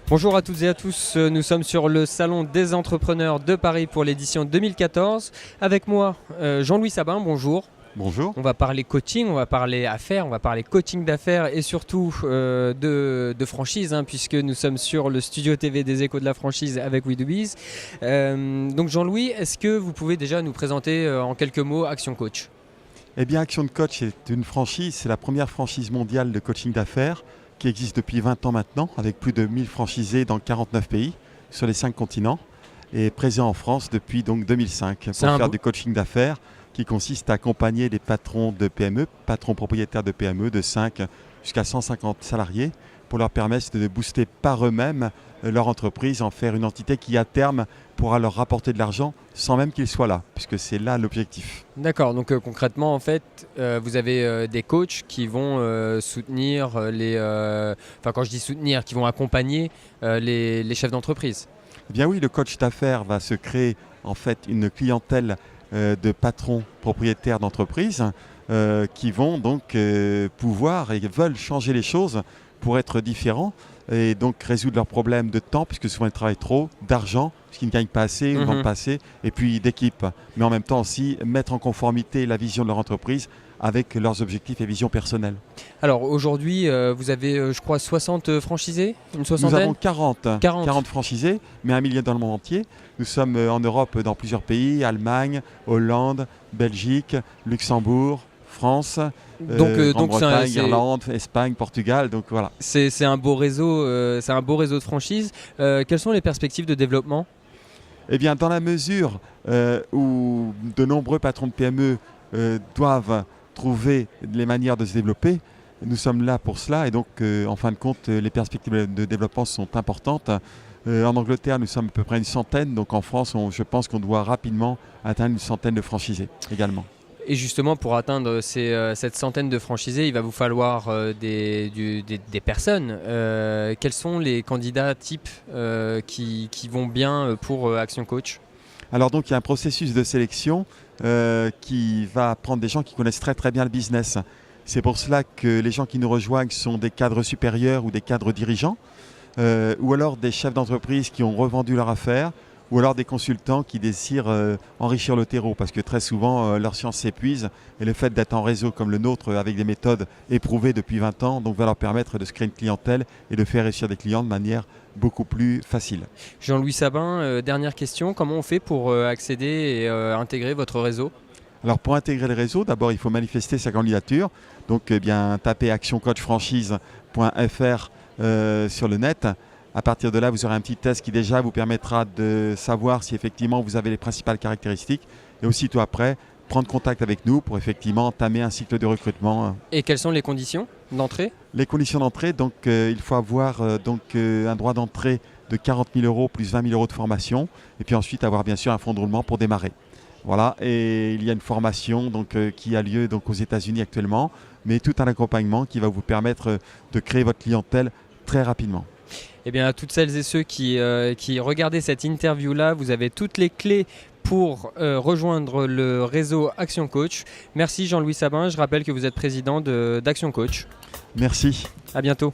Bonjour à toutes et à tous, nous sommes sur le Salon des entrepreneurs de Paris pour l'édition 2014. Avec moi, Jean-Louis Sabin, bonjour. Bonjour. On va parler coaching, on va parler affaires, on va parler coaching d'affaires et surtout de franchise, puisque nous sommes sur le studio TV des échos de la franchise avec WeDoBiz. Donc Jean-Louis, est-ce que vous pouvez déjà nous présenter en quelques mots Action Coach ? Eh bien, Action Coach est une franchise, c'est la première franchise mondiale de coaching d'affaires qui existe depuis 20 ans maintenant, avec plus de 1000 franchisés dans 49 pays sur les 5 continents et présent en France depuis donc 2005 pour faire du coaching d'affaires qui consiste à accompagner les patrons de PME, patrons propriétaires de PME de 5 jusqu'à 150 salariés pour leur permettre de booster par eux-mêmes leur entreprise, en faire une entité qui à terme pourra leur rapporter de l'argent sans même qu'ils soient là, puisque c'est là l'objectif. D'accord, donc concrètement en fait, vous avez des coachs qui vont soutenir quand je dis soutenir, qui vont accompagner les chefs d'entreprise. Eh bien oui, le coach d'affaires va se créer en fait une clientèle de patrons propriétaires d'entreprises qui vont donc pouvoir et veulent changer les choses pour être différents et donc résoudre leurs problèmes de temps, puisque souvent ils travaillent trop, d'argent, puisqu'ils ne gagnent pas assez, ils ne vendent pas assez, et puis d'équipe. Mais en même temps aussi mettre en conformité la vision de leur entreprise avec leurs objectifs et visions personnelles. Alors aujourd'hui, vous avez, je crois, 60 franchisés, une soixantaine ? Nous avons 40 franchisés, mais 1 million dans le monde entier. Nous sommes en Europe dans plusieurs pays, Allemagne, Hollande, Belgique, Luxembourg, France, Grande-Bretagne, Irlande, Espagne, Portugal. Donc voilà. C'est un beau réseau, de franchises. Quelles sont les perspectives de développement ? Eh bien, dans la mesure où de nombreux patrons de PME doivent trouver les manières de se développer, nous sommes là pour cela et donc en fin de compte les perspectives de développement sont importantes. En Angleterre nous sommes à peu près une centaine, donc en France je pense qu'on doit rapidement atteindre une centaine de franchisés également. Et justement, pour atteindre cette centaine de franchisés, il va vous falloir des personnes. Quels sont les candidats types qui vont bien pour Action Coach ? Alors donc il y a un processus de sélection qui va prendre des gens qui connaissent très très bien le business. C'est pour cela que les gens qui nous rejoignent sont des cadres supérieurs ou des cadres dirigeants, ou alors des chefs d'entreprise qui ont revendu leur affaire, ou alors des consultants qui désirent enrichir le terreau, parce que très souvent leur science s'épuise et le fait d'être en réseau comme le nôtre avec des méthodes éprouvées depuis 20 ans donc va leur permettre de se créer une clientèle et de faire réussir des clients de manière beaucoup plus facile. Jean-Louis Sabin, dernière question, comment on fait pour accéder et intégrer votre réseau ? Alors pour intégrer le réseau, d'abord il faut manifester sa candidature, donc tapez actioncoachfranchise.fr sur le net. À partir de là, vous aurez un petit test qui déjà vous permettra de savoir si effectivement vous avez les principales caractéristiques et aussitôt après, prendre contact avec nous pour effectivement entamer un cycle de recrutement. Et quelles sont les conditions d'entrée ? Les conditions d'entrée, donc il faut avoir un droit d'entrée de 40 000 € plus 20 000 € de formation et puis ensuite avoir bien sûr un fonds de roulement pour démarrer. Voilà, et il y a une formation qui a lieu aux États-Unis actuellement, mais tout un accompagnement qui va vous permettre de créer votre clientèle très rapidement. Eh bien, à toutes celles et ceux qui regardaient cette interview-là, vous avez toutes les clés pour rejoindre le réseau Action Coach. Merci Jean-Louis Sabin, je rappelle que vous êtes président d'Action Coach. Merci. À bientôt.